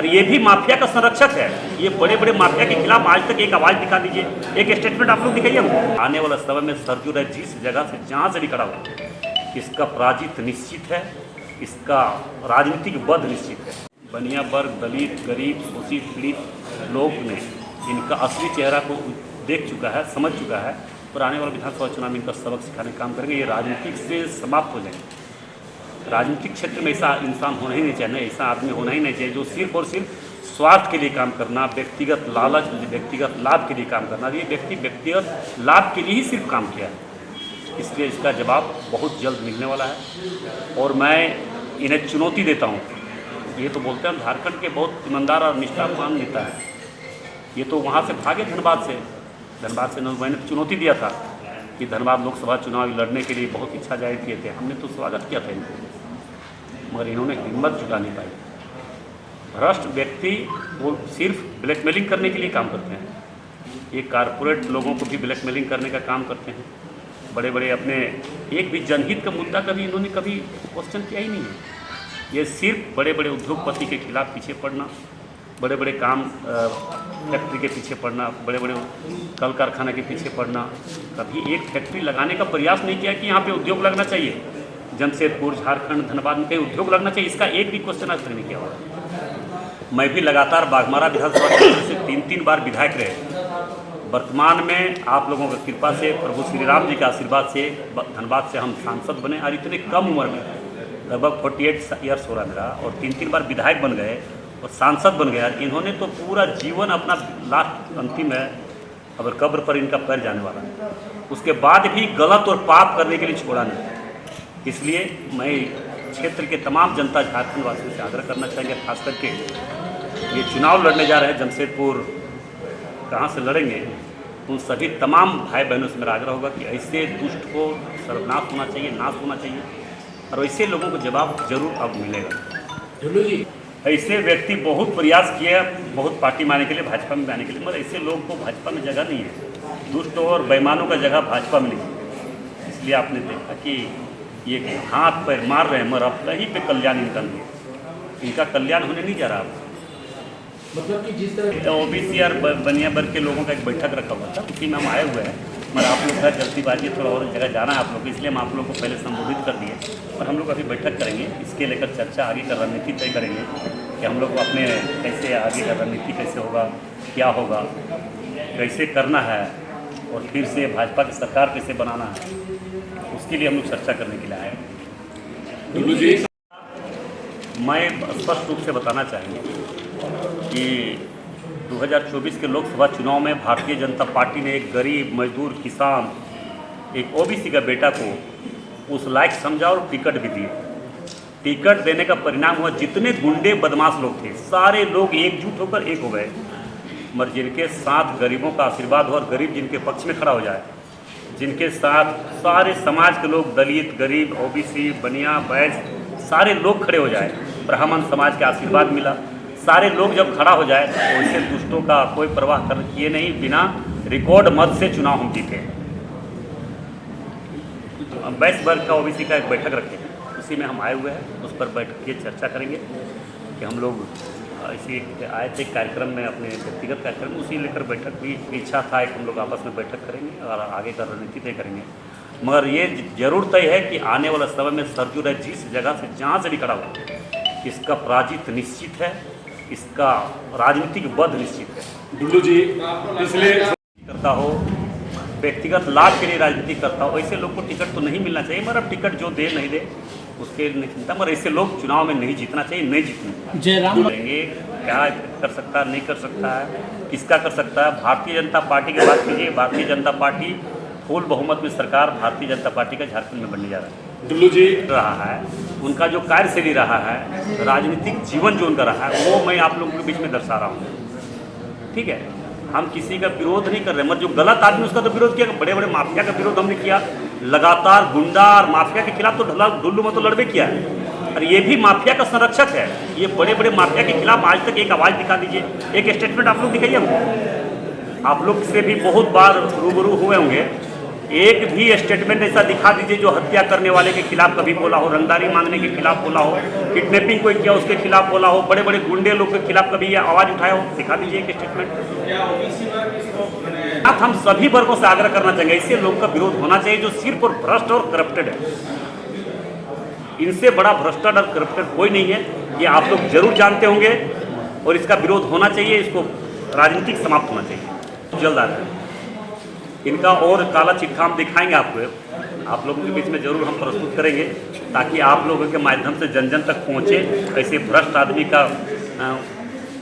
और ये भी माफिया का संरक्षक है। ये बड़े बड़े माफिया के खिलाफ आज तक एक आवाज़ दिखा दीजिए, एक स्टेटमेंट आप लोग दिखाइए हमको। आने वाला समय में सरजू है जिस जगह से जहाँ से भी खड़ा हो, इसका पराजित निश्चित है, इसका राजनीतिक वध निश्चित है। बनिया वर्ग, दलित, गरीब, शोषित, पीड़ित लोग ने इनका असली चेहरा को देख चुका है, समझ चुका है और आने वाले विधानसभा चुनाव में इनका सबक सिखाने का काम करेंगे। ये राजनीतिक से समाप्त हो जाएंगे। राजनीतिक क्षेत्र में ऐसा इंसान होना ही नहीं चाहिए, ऐसा आदमी होना ही नहीं चाहिए जो सिर्फ और सिर्फ स्वार्थ के लिए काम करना, व्यक्तिगत लालच, व्यक्तिगत लाभ के लिए काम करना। ये व्यक्ति व्यक्तिगत लाभ के लिए ही सिर्फ काम किया है, इसलिए इसका जवाब बहुत जल्द मिलने वाला है। और मैं इन्हें चुनौती देता हूँ। ये तो बोलते हैं झारखंड के बहुत ईमानदार और निष्ठावान नेता है, ये तो वहाँ से भागे धनबाद से मैंने चुनौती दिया था कि धनबाद लोकसभा चुनाव लड़ने के लिए बहुत इच्छा जाहिर किए थे। हमने तो स्वागत किया था इनको, मगर इन्होंने हिम्मत जुटा नहीं पाई। भ्रष्ट व्यक्ति वो सिर्फ ब्लैकमेलिंग करने के लिए काम करते हैं। ये कारपोरेट लोगों को भी ब्लैकमेलिंग करने का काम करते हैं। बड़े बड़े अपने एक भी जनहित का मुद्दा कभी इन्होंने कभी क्वेश्चन किया ही नहीं है। ये सिर्फ बड़े बड़े उद्योगपति के खिलाफ पीछे पड़ना, बड़े बड़े काम फैक्ट्री के पीछे पड़ना, बड़े बड़े कल कारखाना के पीछे पड़ना। कभी एक फैक्ट्री लगाने का प्रयास नहीं किया कि यहाँ पे उद्योग लगना चाहिए। जमशेदपुर, झारखंड, धनबाद में कहीं उद्योग लगना चाहिए, इसका एक भी क्वेश्चन आज तक नहीं किया हुआ। मैं भी लगातार बाघमारा विधानसभा क्षेत्र से 3-3 बार विधायक रहे। वर्तमान में आप लोगों की कृपा से, प्रभु श्री राम जी के आशीर्वाद से धनबाद से हम सांसद बने और इतने कम उम्र में लगभग 48 ईयर्स हो रहा मेरा, और 3-3 बार विधायक बन गए और सांसद बन गया। इन्होंने तो पूरा जीवन अपना लास्ट अंतिम है, अगर कब्र पर इनका पैर जाने वाला है, उसके बाद भी गलत और पाप करने के लिए छोड़ा नहीं। इसलिए मैं क्षेत्र के तमाम जनता, झारखंड वासियों से आग्रह करना चाहेंगे, खास करके ये चुनाव लड़ने जा रहे हैं जमशेदपुर कहाँ से लड़ेंगे, उन सभी तमाम भाई बहनों से मेरा आग्रह होगा कि ऐसे दुष्ट को सर्वनाश होना चाहिए, नाश होना चाहिए, और ऐसे लोगों को जवाब जरूर अब मिलेगा। ऐसे व्यक्ति बहुत प्रयास किए, बहुत पार्टी में आने के लिए, भाजपा में आने के लिए, मगर ऐसे लोग को भाजपा में जगह नहीं है। दुष्टों और बेईमानों का जगह भाजपा में नहीं। इसलिए आपने देखा कि ये हाथ पैर मार रहे हैं, मगर अब कहीं पे कल्याण इनका नहीं है, इनका कल्याण होने नहीं जा रहा। मतलब कि जिस तरह ओबीसी और बनिया वर्ग के लोगों का एक बैठक रखा हुआ था, उसी में हम आए हुए हैं, मगर आप लोग का जल्दीबाजी थोड़ा और जगह जाना है आप लोग, इसलिए हम आप लोग को पहले संबोधित कर दिए। और हम लोग अभी बैठक करेंगे, इसके लेकर चर्चा आगे का रणनीति तय करेंगे कि हम लोग अपने कैसे आगे का रणनीति कैसे होगा, क्या होगा, कैसे करना है, और फिर से भाजपा की सरकार कैसे बनाना है, उसके लिए हम लोग चर्चा करने के लिए आए हैं। मैं स्पष्ट रूप से बताना चाहेंगे कि 2024 के लोकसभा चुनाव में भारतीय जनता पार्टी ने एक गरीब, मजदूर, किसान, एक ओबीसी का बेटा को उस लायक समझा और टिकट भी दिए। टिकट देने का परिणाम हुआ जितने गुंडे बदमाश लोग थे सारे लोग एकजुट होकर एक हो गए। मगर जिनके साथ गरीबों का आशीर्वाद हो और गरीब जिनके पक्ष में खड़ा हो जाए, जिनके साथ सारे समाज के लोग, दलित, गरीब, ओबीसी, बनिया, वैश्य, सारे लोग खड़े हो जाए, ब्राह्मण समाज का आशीर्वाद मिला, सारे लोग जब खड़ा हो जाए तो ऐसे दुष्टों का कोई परवाह कर किए नहीं, बिना रिकॉर्ड मत से चुनाव हम जीते। वैश्य वर्ग का, ओबीसी का एक बैठक रखे हैं, उसी में हम आए हुए हैं, उस पर बैठ के चर्चा करेंगे कि हम लोग इसी आए थे कार्यक्रम में, अपने व्यक्तिगत कार्यक्रम में, उसी लेकर बैठक भी इच्छा था कि हम लोग आपस में बैठक करेंगे और आगे का रणनीति तय करेंगे। मगर ये जरूर तय है कि आने वाला समय में सरजू है जिस जगह से जहाँ से भी खड़ा हो, इसका पराजित निश्चित है, इसका राजनीतिक वध निश्चित है। डुल्लू जी इसलिए करता हो, व्यक्तिगत लाभ के लिए राजनीति करता हो, ऐसे लोग को टिकट तो नहीं मिलना चाहिए। मगर अब टिकट जो दे नहीं दे उसके नहीं चिंता, मगर ऐसे लोग चुनाव में नहीं जीतना चाहिए, नहीं जीतने जयराम करेंगे। क्या कर सकता है, नहीं कर सकता है, किसका कर सकता है। भारतीय जनता पार्टी की बात कीजिए, भारतीय जनता पार्टी फुल बहुमत में सरकार भारतीय जनता पार्टी का झारखंड में बनने जा रहा है। डुल्लू जी रहा है, उनका जो कार्यशैली रहा है, राजनीतिक जीवन जो उनका रहा है, वो मैं आप लोगों के बीच में दर्शा रहा हूँ। ठीक है, हम किसी का विरोध नहीं कर रहे, मगर जो गलत आदमी उसका तो विरोध किया। बड़े बड़े माफिया का विरोध हमने किया, लगातार गुंडा और माफिया के खिलाफ तो डुल्लू में तो लड़बे किया है, और ये भी माफिया का संरक्षक है। ये बड़े बड़े माफिया के खिलाफ आज तक एक आवाज़ दिखा दीजिए, एक स्टेटमेंट आप लोग दिखाइए हमको। आप लोग से भी बहुत बार रूबरू हुए होंगे, एक भी स्टेटमेंट ऐसा दिखा दीजिए जो हत्या करने वाले के खिलाफ कभी बोला हो, रंगदारी मांगने के खिलाफ बोला हो, किडनैपिंग कोई किया उसके खिलाफ बोला हो, बड़े बड़े गुंडे लोग के खिलाफ कभी ये आवाज़ उठाया हो, दिखा दीजिए एक स्टेटमेंट। आप हम सभी वर्गों से आग्रह करना चाहेंगे, इससे लोग का विरोध होना चाहिए जो सिर्फ और भ्रष्ट और करप्टेड है। इनसे बड़ा भ्रष्टाचार और करप्टेड कोई नहीं है, ये आप लोग जरूर जानते होंगे और इसका विरोध होना चाहिए, इसको राजनीतिक समाप्त होना चाहिए जल्द आ रहा है। इनका और काला चिट्ठा हम दिखाएंगे आपको, आप लोगों के बीच में जरूर हम प्रस्तुत करेंगे ताकि आप लोगों के माध्यम से जन जन तक पहुँचे। ऐसे भ्रष्ट आदमी का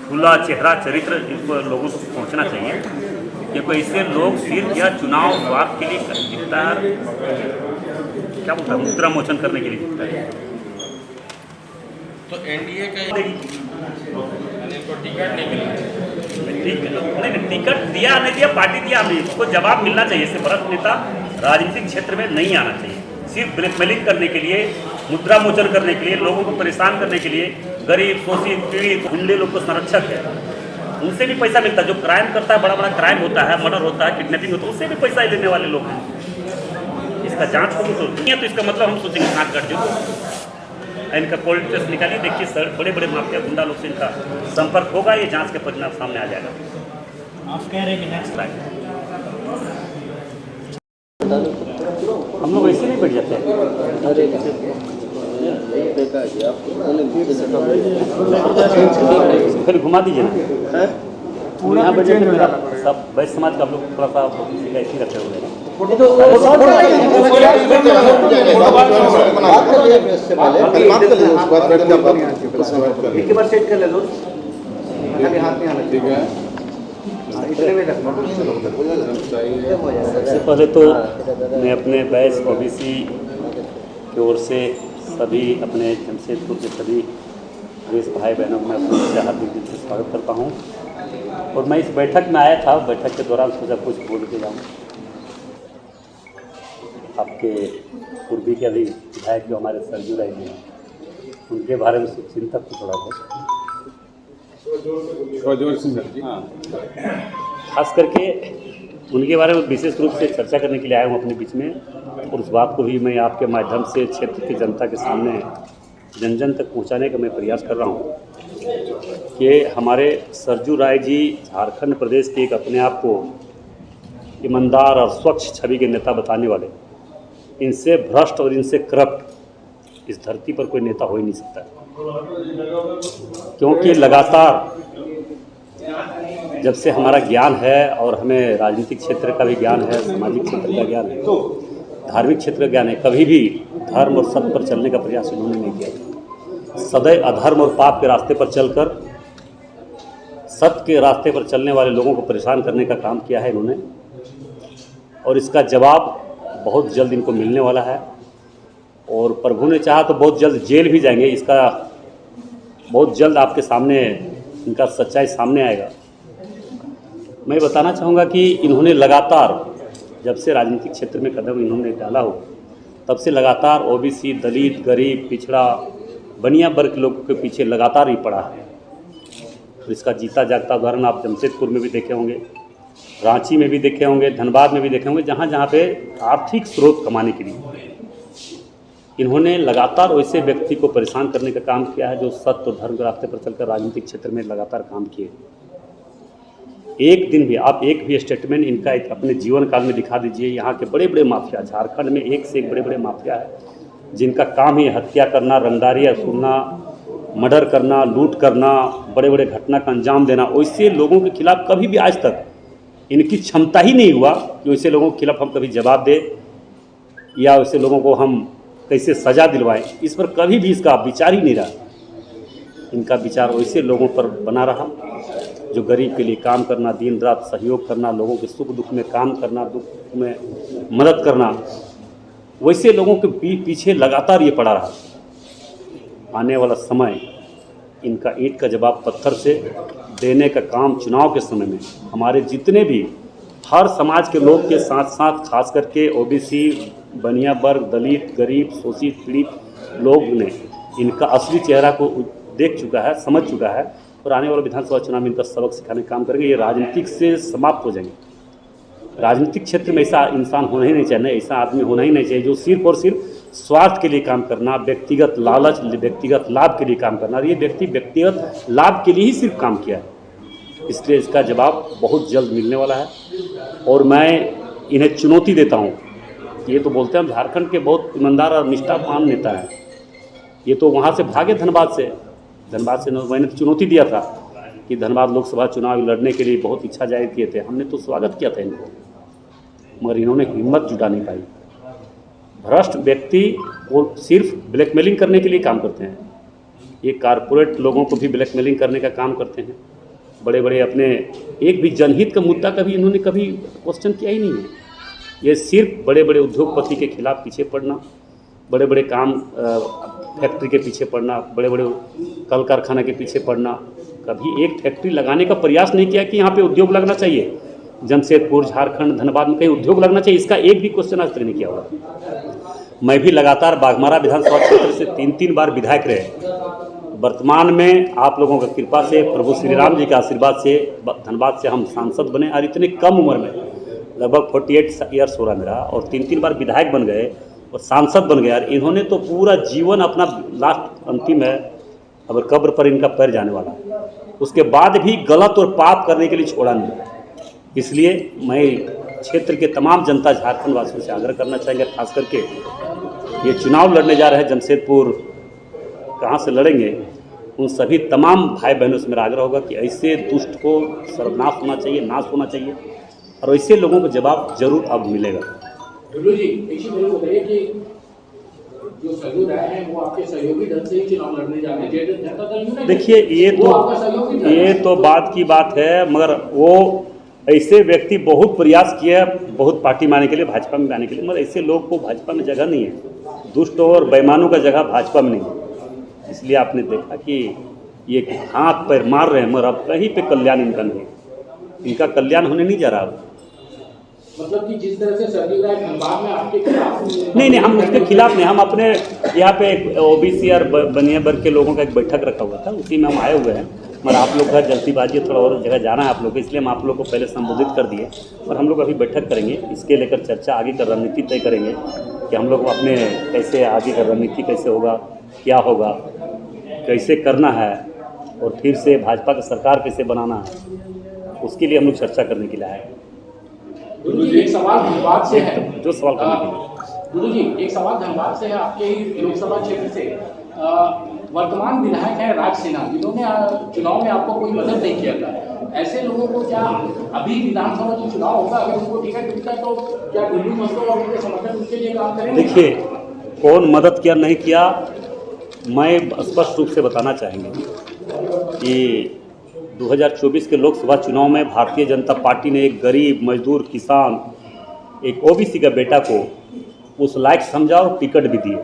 खुला चेहरा चरित्र इनको लोगों तक पहुँचना चाहिए, क्योंकि इससे लोग सिर्फ यह चुनाव स्वार्थ के लिए जीतता है, क्या बोलता है, मुद्रा मोचन करने के लिए जीतता है। तो एनडीए का टिकट नहीं मिला, ठीक है, नहीं टिकट दिया नहीं दिया, पार्टी दिया नहीं, उसको जवाब मिलना चाहिए। इससे भ्रष्ट नेता राजनीतिक क्षेत्र में नहीं आना चाहिए, सिर्फ ब्लैकमेलिंग करने के लिए, मुद्रा मोचन करने के लिए, लोगों को परेशान करने के लिए, गरीब शोषित पीड़ित गुंडे लोग को संरक्षक है, उनसे भी पैसा मिलता है। जो क्राइम करता है, बड़ा बड़ा क्राइम होता है, मर्डर होता है, किडनैपिंग होता है, उससे भी पैसा लेने वाले लोग हैं। इसका जाँच होगी तो नहीं है, तो इसका मतलब हम सोचेंगे नाक कट जो इनका कोल्ड टेस्ट निकालिए, देखिए सर बड़े बड़े माफिया गुंडा लोग से इनका संपर्क होगा, ये जांच के परिणाम सामने आ जाएगा। आप कह रहे हैं कि नेक्स्ट हम लोग ऐसे नहीं बैठ जाते हैं, फिर घुमा दीजिए ना पूरा बजट मेरा सब वैश्य समाज का आप लोग थोड़ा सा ऐसे रखे हुए हैं। सबसे पहले तो मैं अपने बैच ओबीसी की ओर से सभी अपने जमशेदपुर के सभी देश भाई बहनों को मैं अपने से हार्दिक दिल से स्वागत करता हूँ। और मैं इस बैठक में आया था, बैठक के दौरान सोचा कुछ बोल के जाऊँ। आपके पूर्वी के अभी विधायक जो हमारे सरजू राय जी हैं, उनके बारे में चिंतक तो थोड़ा बहुत खास करके उनके बारे में विशेष रूप से चर्चा करने के लिए आया हूँ अपने बीच में, और उस बात को भी मैं आपके माध्यम से क्षेत्र की जनता के सामने जन जन तक पहुँचाने का मैं प्रयास कर रहा हूँ कि हमारे सरजू राय जी झारखंड प्रदेश के एक अपने आप को ईमानदार और स्वच्छ छवि के नेता बताने वाले, इनसे भ्रष्ट और इनसे करप्ट इस धरती पर कोई नेता हो ही नहीं सकता, क्योंकि लगातार जब से हमारा ज्ञान है और हमें राजनीतिक क्षेत्र का भी ज्ञान है, सामाजिक क्षेत्र का ज्ञान है, धार्मिक क्षेत्र का ज्ञान है, कभी भी धर्म और सत्य पर चलने का प्रयास इन्होंने नहीं किया। सदैव अधर्म और पाप के रास्ते पर चलकर सत्य के रास्ते पर चलने वाले लोगों को परेशान करने का काम किया है इन्होंने, और इसका जवाब बहुत जल्द इनको मिलने वाला है। और प्रभु ने चाहा तो बहुत जल्द जेल भी जाएंगे, इसका बहुत जल्द आपके सामने इनका सच्चाई सामने आएगा। मैं बताना चाहूँगा कि इन्होंने लगातार जब से राजनीतिक क्षेत्र में कदम इन्होंने डाला हो, तब से लगातार ओबीसी, दलित, गरीब, पिछड़ा, बनिया वर्ग के लोगों के पीछे लगातार ही पड़ा है। तो इसका जीता जागता उदाहरण आप जमशेदपुर में भी देखे होंगे, रांची में भी देखे होंगे, धनबाद में भी देखे होंगे, जहाँ जहाँ पे आर्थिक स्रोत कमाने के लिए इन्होंने लगातार वैसे व्यक्ति को परेशान करने का काम किया है जो सत्य और धर्म के रास्ते पर चलकर राजनीतिक क्षेत्र में लगातार काम किए। एक दिन भी आप एक भी स्टेटमेंट इनका अपने जीवन काल में दिखा दीजिए। यहाँ के बड़े बड़े माफिया, झारखंड में एक से एक बड़े बड़े माफिया है जिनका काम ही हत्या करना, रंगदारी सुनना, मर्डर करना, लूट करना, बड़े बड़े घटना का अंजाम देना। वैसे लोगों के खिलाफ कभी भी आज तक इनकी क्षमता ही नहीं हुआ कि वैसे लोगों के खिलाफ हम कभी जवाब दें या वैसे लोगों को हम कैसे सज़ा दिलवाएं, इस पर कभी भी इसका विचार ही नहीं रहा। इनका विचार वैसे लोगों पर बना रहा जो गरीब के लिए काम करना, दिन रात सहयोग करना, लोगों के सुख दुख में काम करना, दुख में मदद करना, वैसे लोगों के पीछे लगातार ये पड़ा रहा। आने वाला समय इनका ईंट का जवाब पत्थर से देने का काम चुनाव के समय में हमारे जितने भी हर समाज के लोग के साथ साथ खास करके ओबीसी, बनिया वर्ग, दलित, गरीब, शोषित, पीड़ित लोग ने इनका असली चेहरा को देख चुका है, समझ चुका है, और आने वाले विधानसभा चुनाव में इनका सबक सिखाने का काम करेंगे। ये राजनीतिक से समाप्त हो जाएंगे। राजनीतिक क्षेत्र में ऐसा इंसान होना ही नहीं चाहिए, ऐसा आदमी होना ही नहीं चाहिए जो सिर्फ और सिर्फ स्वार्थ के लिए काम करना, व्यक्तिगत लालच, व्यक्तिगत लाभ के लिए काम करना। और ये व्यक्ति व्यक्तिगत लाभ के लिए ही सिर्फ काम किया है, इसलिए इसका जवाब बहुत जल्द मिलने वाला है। और मैं इन्हें चुनौती देता हूँ। ये तो बोलते हैं हम झारखंड के बहुत ईमानदार और निष्ठावान नेता हैं, ये तो वहाँ से भागे धनबाद से मैंने चुनौती दिया था कि धनबाद लोकसभा चुनाव लड़ने के लिए बहुत इच्छा जाहिर किए थे, हमने तो स्वागत किया था इनको, मगर इन्होंने हिम्मत जुटा नहीं पाई। भ्रष्ट व्यक्ति वो सिर्फ ब्लैकमेलिंग करने के लिए काम करते हैं, ये कारपोरेट लोगों को भी ब्लैकमेलिंग करने का काम करते हैं। बड़े बड़े अपने एक भी जनहित का मुद्दा कभी इन्होंने कभी क्वेश्चन किया ही नहीं है। ये सिर्फ बड़े बड़े उद्योगपति के खिलाफ पीछे पड़ना, बड़े बड़े काम फैक्ट्री के पीछे पड़ना, बड़े बड़े कल कारखाना के पीछे पड़ना, कभी एक फैक्ट्री लगाने का प्रयास नहीं किया कि यहाँ पे उद्योग लगना चाहिए, जमशेदपुर, झारखंड, धनबाद में कहीं उद्योग लगना चाहिए, इसका एक भी क्वेश्चन आज तक नहीं किया होगा। मैं भी लगातार बाघमारा विधानसभा क्षेत्र से 3 बार विधायक रहे। वर्तमान में आप लोगों की कृपा से, प्रभु श्री राम जी के आशीर्वाद से धनबाद से हम सांसद बने, और इतने कम उम्र में लगभग 48 ईयर्स हो रहा मेरा, और 3 बार विधायक बन गए और सांसद बन गए। और इन्होंने तो पूरा जीवन अपना लास्ट अंतिम है, अब कब्र पर इनका पैर जाने वाला है, उसके बाद भी गलत और पाप करने के लिए छोड़ा नहीं। इसलिए मैं क्षेत्र के तमाम जनता झारखंड वासियों से आग्रह करना चाहेंगे, खास करके ये चुनाव लड़ने जा रहे हैं जमशेदपुर कहाँ से लड़ेंगे, उन सभी तमाम भाई बहनों से मेरा आग्रह होगा कि ऐसे दुष्ट को सर्वनाश होना चाहिए, नाश होना चाहिए, और ऐसे लोगों को जवाब जरूर अब मिलेगा। दुल्लू जी, एक चीज मुझे बताइए कि जो सरयू राय हैं वो आपके सहयोगी दल से ही चुनाव लड़ने जा रहे हैं, जनता दल यूनाइटेड। देखिए ये तो बात की बात है, मगर वो ऐसे व्यक्ति बहुत प्रयास किया, बहुत पार्टी में आने के लिए, भाजपा में आने के लिए, मगर ऐसे लोग को भाजपा में जगह नहीं है। दुष्ट और बेईमानों का जगह भाजपा में नहीं है। इसलिए आपने देखा कि ये हाथ पैर मार रहे हैं, मगर अब कहीं पे कल्याण इनका नहीं, इनका कल्याण होने नहीं जा रहा। मतलब कि जिस तरह से सरयू राय धनबाद में आपके खिलाफ नहीं, हम उसके खिलाफ नहीं, हम अपने यहाँ पे ओबीसी और बनिया वर्ग के लोगों का एक बैठक रखा हुआ था, उसी में हम आए हुए हैं। मगर आप लोग का जल्दीबाजी, थोड़ा और जगह जाना है आप लोग को, इसलिए हम आप लोग को पहले संबोधित कर दिए, और हम लोग अभी बैठक करेंगे, इसके लेकर चर्चा आगे का रणनीति तय करेंगे कि हम लोग अपने कैसे आगे का रणनीति कैसे होगा, क्या होगा, कैसे करना है, और फिर से भाजपा की सरकार कैसे बनाना है, उसके लिए हम लोग चर्चा करने के लिए आए। दुल्लू जी, एक सवाल धनबाद से है, जो सवाल करने के लिए। दुल्लू जी, एक सवाल धनबाद से है, आपके ही लोकसभा क्षेत्र से वर्तमान विधायक है राज सिन्हा, जिन्होंने चुनाव में आपको कोई मदद नहीं किया था। ऐसे लोगों को क्या अभी विधानसभा जो चुनाव होगा, अगर उनको टिकट मिलता है तो क्या दुल्लू मस्तो और उनके समर्थन उनके लिए काम करेंगे? देखिए, कौन मदद किया नहीं किया, मैं स्पष्ट रूप से बताना चाहेंगे कि 2024 के लोकसभा चुनाव में भारतीय जनता पार्टी ने एक गरीब, मजदूर, किसान, एक ओबीसी का बेटा को उस लायक समझा और टिकट भी दिए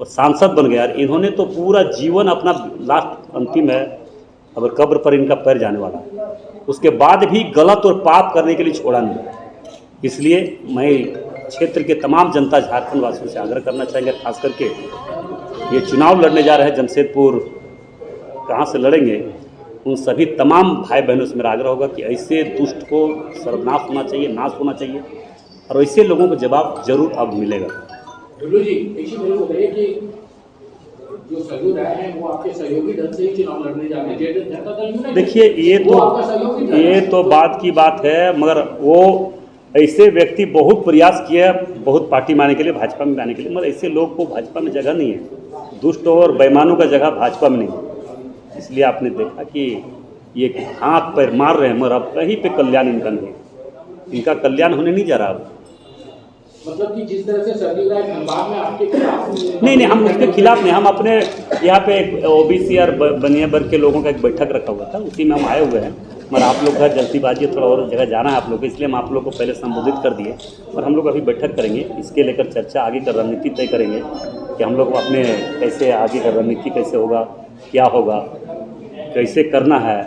और सांसद बन गया। इन्होंने तो पूरा जीवन अपना लास्ट अंतिम है, अब कब्र पर इनका पैर जाने वाला है, उसके बाद भी गलत और पाप करने के लिए छोड़ा नहीं। इसलिए मैं क्षेत्र के तमाम जनता झारखंड वासियों से आग्रह करना चाहेंगे, खास करके ये चुनाव लड़ने जा रहे हैं जमशेदपुर कहाँ से लड़ेंगे, उन सभी तमाम भाई बहनों से मेरा आग्रह होगा कि ऐसे दुष्ट को सर्वनाश होना चाहिए, नाश होना चाहिए, और ऐसे लोगों को जवाब जरूर अब मिलेगा। दुल्लू जी, एक चीज मुझे बताइए कि जो सरयू राय हैं वो आपके सहयोगी दल से ही चुनाव लड़ने जा रहे हैं, जनता दल यूनाइटेड। देखिए ये तो बात की बात है, मगर वो ऐसे व्यक्ति बहुत प्रयास किया, बहुत पार्टी में आने के लिए, भाजपा में आने के लिए, मगर ऐसे लोग को भाजपा में जगह नहीं है। दुष्ट और बेईमानों का जगह भाजपा में नहीं है। इसलिए आपने देखा कि ये हाथ पैर मार रहे हैं, मगर अब कहीं पे कल्याण इनका नहीं, इनका कल्याण होने नहीं जा रहा। मतलब कि जिस तरह से सरयू राय धनबाद में आपके खिलाफ नहीं, हम उसके खिलाफ नहीं, हम अपने यहाँ पे ओबीसी और बनिया वर्ग के लोगों का एक बैठक रखा हुआ था, उसी में हम आए हुए हैं। मगर आप लोग का जल्दीबाजी, थोड़ा और जगह जाना है आप लोग को, इसलिए हम आप लोग को पहले संबोधित कर दिए, और हम लोग अभी बैठक करेंगे, इसके लेकर चर्चा आगे का रणनीति तय करेंगे कि हम लोग अपने कैसे आगे का रणनीति कैसे होगा, क्या होगा, कैसे करना है,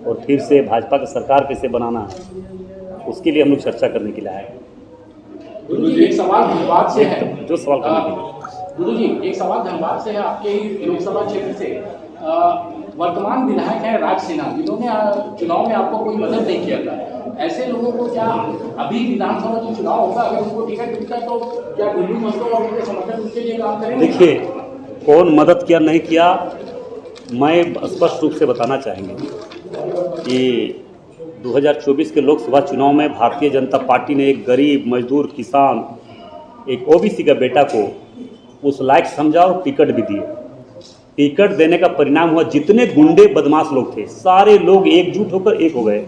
और फिर से भाजपा की सरकार कैसे बनाना है, उसके लिए हम लोग चर्चा करने के लिए आए। दुल्लू जी, एक सवाल धनबाद से है, जो सवाल करने के लिए। दुल्लू जी, एक सवाल धनबाद से है, आपके ही लोकसभा क्षेत्र से वर्तमान विधायक है राज सिन्हा, जिन्होंने चुनाव में आपको कोई मदद नहीं किया था। ऐसे लोगों को क्या अभी विधानसभा जो चुनाव होगा अगर उनको टिकट मिलता है तो क्या दिल्ली मजदूर और उनके समर्थक उनके लिए काम करेंगे? देखिए, कौन मदद किया नहीं किया, मैं स्पष्ट रूप से बताना चाहेंगे कि 2024 के लोकसभा चुनाव में भारतीय जनता पार्टी ने एक गरीब मजदूर किसान एक ओबीसी का बेटा को उस लायक समझा और टिकट भी दिए। टिकट देने का परिणाम हुआ जितने गुंडे बदमाश लोग थे सारे लोग एकजुट होकर एक हो गए,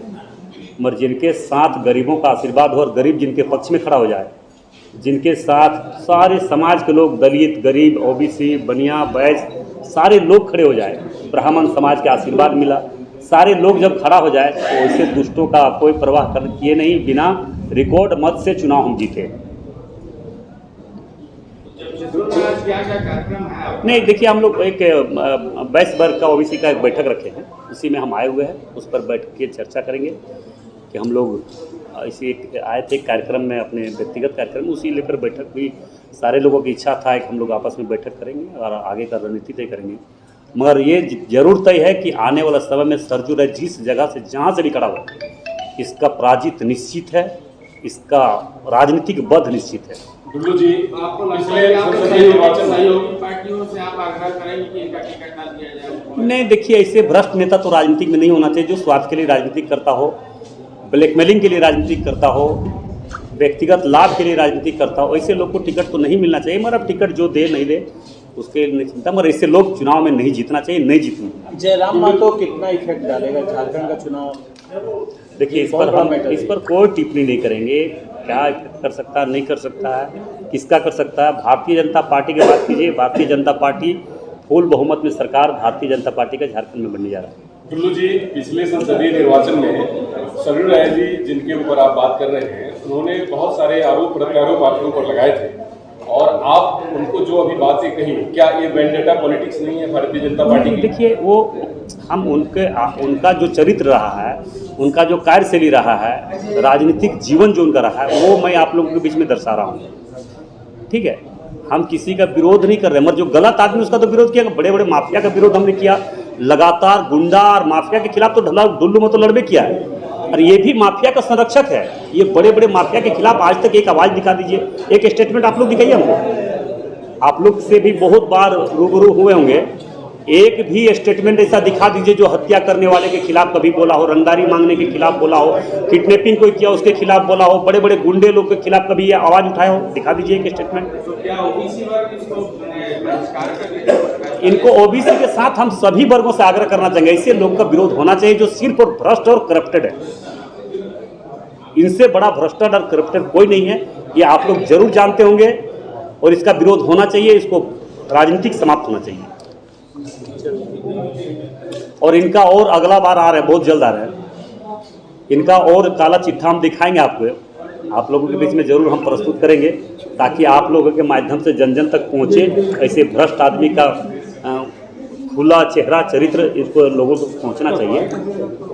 मगर जिनके साथ गरीबों का आशीर्वाद हो और गरीब जिनके पक्ष में खड़ा हो जाए, जिनके साथ सारे समाज के लोग दलित गरीब ओबीसी बनिया बैज सारे लोग खड़े हो जाए, ब्राह्मण समाज के आशीर्वाद मिला, सारे लोग जब खड़ा हो जाए तो ऐसे दुष्टों का कोई परवाह कर किए नहीं बिना रिकॉर्ड मत से चुनाव हम जीते। नहीं देखिए, हम लोग एक 22 वर्ग का ओबीसी का एक बैठक रखे हैं, उसी में हम आए हुए हैं, उस पर बैठ के चर्चा करेंगे कि हम लोग इसी आए थे कार्यक्रम में, अपने व्यक्तिगत कार्यक्रम उसी लेकर बैठक हुई। सारे लोगों की इच्छा था कि हम लोग आपस में बैठक करेंगे और आगे का रणनीति तय करेंगे, मगर ये जरूर तय है कि आने वाला समय में सरजू राय जिस जगह से जहाँ से भी खड़ा हो इसका पराजित निश्चित है, इसका राजनीतिक वध निश्चित है। दुल्लू जी, आपको पिछले संसदीय निर्वाचन में पार्टियों से आप आग्रह करेंगे कि इनका टिकट ना दिया जाए? नहीं देखिए, ऐसे भ्रष्ट नेता तो राजनीतिक में नहीं होना चाहिए जो स्वार्थ के लिए राजनीति करता हो, ब्लैकमेलिंग के लिए राजनीति करता हो, व्यक्तिगत लाभ के लिए राजनीति करता हो, ऐसे लोग को टिकट तो नहीं मिलना चाहिए। मगर अब टिकट जो दे नहीं दे उसके लिए चिंता, मगर ऐसे लोग चुनाव में नहीं जीतना चाहिए, नहीं जीतने। जयराम मातो कितना इफेक्ट डालेगा झारखंड का चुनाव? देखिए, इस पर हम इस पर कोई टिप्पणी नहीं करेंगे, क्या कर सकता है नहीं कर सकता है, किसका कर सकता है। भारतीय जनता पार्टी की बात कीजिए, भारतीय जनता पार्टी फुल बहुमत में सरकार भारतीय जनता पार्टी का झारखंड में बनने जा रहा है। दुल्लू जी, पिछले संसदीय निर्वाचन में सरयू राय जी जिनके ऊपर आप बात कर रहे हैं, उन्होंने बहुत सारे आरोप प्रत्यारोप आपके ऊपर लगाए थे और आप उनको जो अभी बातें कही, क्या ये वेंडेटा पॉलिटिक्स नहीं है भारतीय जनता पार्टी की? देखिए, वो हम उनका जो चरित्र रहा है, उनका जो कार्यशैली रहा है, राजनीतिक जीवन जो उनका रहा है, वो मैं आप लोगों के बीच में दर्शा रहा हूँ। ठीक है, हम किसी का विरोध नहीं कर रहे, मगर जो गलत आदमी उसका तो विरोध किया। बड़े बड़े माफिया का विरोध हमने किया, लगातार गुंडा और माफिया के खिलाफ तो दुल्लू मतो लड़बे किया है, और ये भी माफिया का संरक्षक है। ये बड़े बड़े माफिया के खिलाफ आज तक एक आवाज़ दिखा दीजिए, एक स्टेटमेंट आप लोग दिखाइए हमको। आप लोग से भी बहुत बार रूबरू हुए होंगे, एक भी स्टेटमेंट ऐसा दिखा दीजिए जो हत्या करने वाले के खिलाफ कभी बोला हो, रंगदारी मांगने के खिलाफ बोला हो, किडनैपिंग कोई किया उसके खिलाफ बोला हो, बड़े बड़े गुंडे लोग के खिलाफ कभी ये आवाज़ उठाया हो, दिखा दीजिए एक स्टेटमेंट। तो क्या ओबीसी वर्ग इसको बहिष्कार करने? इनको ओबीसी के साथ हम सभी वर्गों से आग्रह करना चाहेंगे, ऐसे लोग का विरोध होना चाहिए जो सिर्फ और भ्रष्ट और करप्टेड है। इनसे बड़ा भ्रष्टाचार और करप्टेड कोई नहीं है, ये आप लोग जरूर जानते होंगे, और इसका विरोध होना चाहिए, इसको राजनीतिक समाप्त होना चाहिए। और इनका और अगला बार आ रहा है, बहुत जल्द आ रहा है, इनका और काला चिट्ठा हम दिखाएंगे आपको, आप लोगों के बीच में जरूर हम प्रस्तुत करेंगे, ताकि आप लोगों के माध्यम से जन जन तक पहुँचे। ऐसे भ्रष्ट आदमी का खुला चेहरा चरित्र इसको लोगों को पहुँचना चाहिए,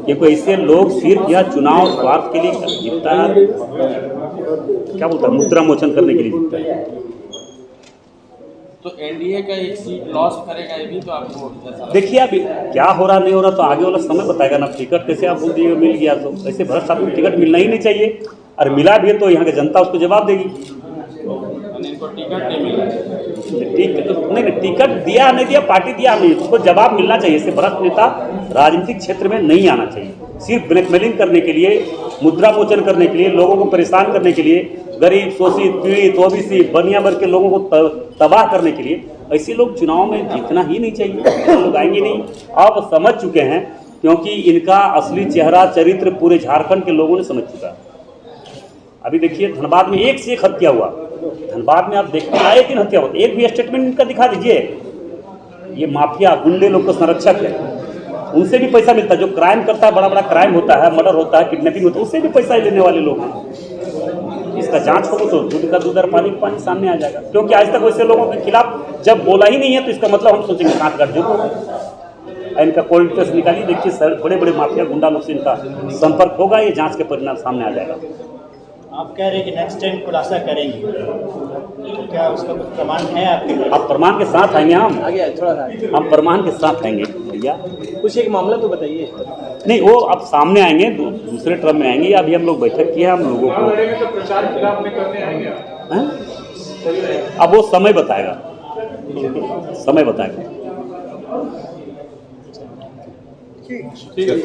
क्योंकि इससे लोग सिर्फ यह चुनाव स्वार्थ के लिए जीतता है, क्या बोलता है, मुद्रा मोचन करने के लिए जीतता है। तो एनडीए का एक सीट लॉस करेगा, ये भी तो आपको देखिए अब क्या हो रहा नहीं हो रहा तो आगे वाला समय बताएगा ना। टिकट कैसे आप बोल दिए मिल गया, तो ऐसे भ्रष्ट आदमी टिकट मिलना ही नहीं चाहिए, और मिला भी है तो यहाँ की जनता उसको जवाब देगी। इनको टिकट नहीं मिला, नहीं टिकट दिया नहीं दिया, पार्टी दिया नहीं, उसको जवाब मिलना चाहिए। इससे भ्रष्ट नेता राजनीतिक क्षेत्र में नहीं आना चाहिए, सिर्फ ब्लैकमेलिंग करने के लिए, मुद्रा मोचन करने के लिए, लोगों को परेशान करने के लिए, गरीब शोषित पीड़ित ओबीसी बनिया वर्ग के लोगों को तबाह करने के लिए ऐसे लोग चुनाव में जीतना ही नहीं चाहिए। लोग आएंगे नहीं, आप समझ चुके हैं, क्योंकि इनका असली चेहरा चरित्र पूरे झारखंड के लोगों ने समझ चुका है। अभी देखिए धनबाद में एक से एक हत्या हुआ, धनबाद में आप देखते हैं आए दिन हत्या होती, एक भी स्टेटमेंट इनका दिखा दीजिए। ये माफिया गुंडे लोग का संरक्षक है, उनसे भी पैसा मिलता है, जो क्राइम करता है, बड़ा बड़ा क्राइम होता है, मर्डर होता है, किडनैपिंग होता है, उससे भी पैसा लेने वाले लोग हैं। इसका जांच हो तो दूध का दूध और पानी का पानी सामने आ जाएगा, क्योंकि आज तक वैसे लोगों के खिलाफ जब बोला ही नहीं है तो इसका मतलब हम सोचेंगे काट काट जो इनका क्वालिटी निकालिए, देखिए सर बड़े बड़े माफिया गुंडा लोग से इनका संपर्क होगा, ये जांच के परिणाम सामने आ जाएगा। आप कह रहे हैं कि नेक्स्ट टाइम खुलासा करेंगे, तो क्या उसका कुछ प्रमाण है आपके पास? आप प्रमाण के साथ आएंगे, आगे थोड़ा सा हम प्रमाण के साथ आएंगे। भैया। कुछ एक मामला तो बताइए। नहीं, वो अब सामने आएंगे, दूसरे टर्म में आएंगे। अभी हम लोग बैठक किए, हम लोगों को तो प्रचार खिलाफ में करने आएंगे हैं? अब वो समय बताएगा, समय बताएगा। ठीक है।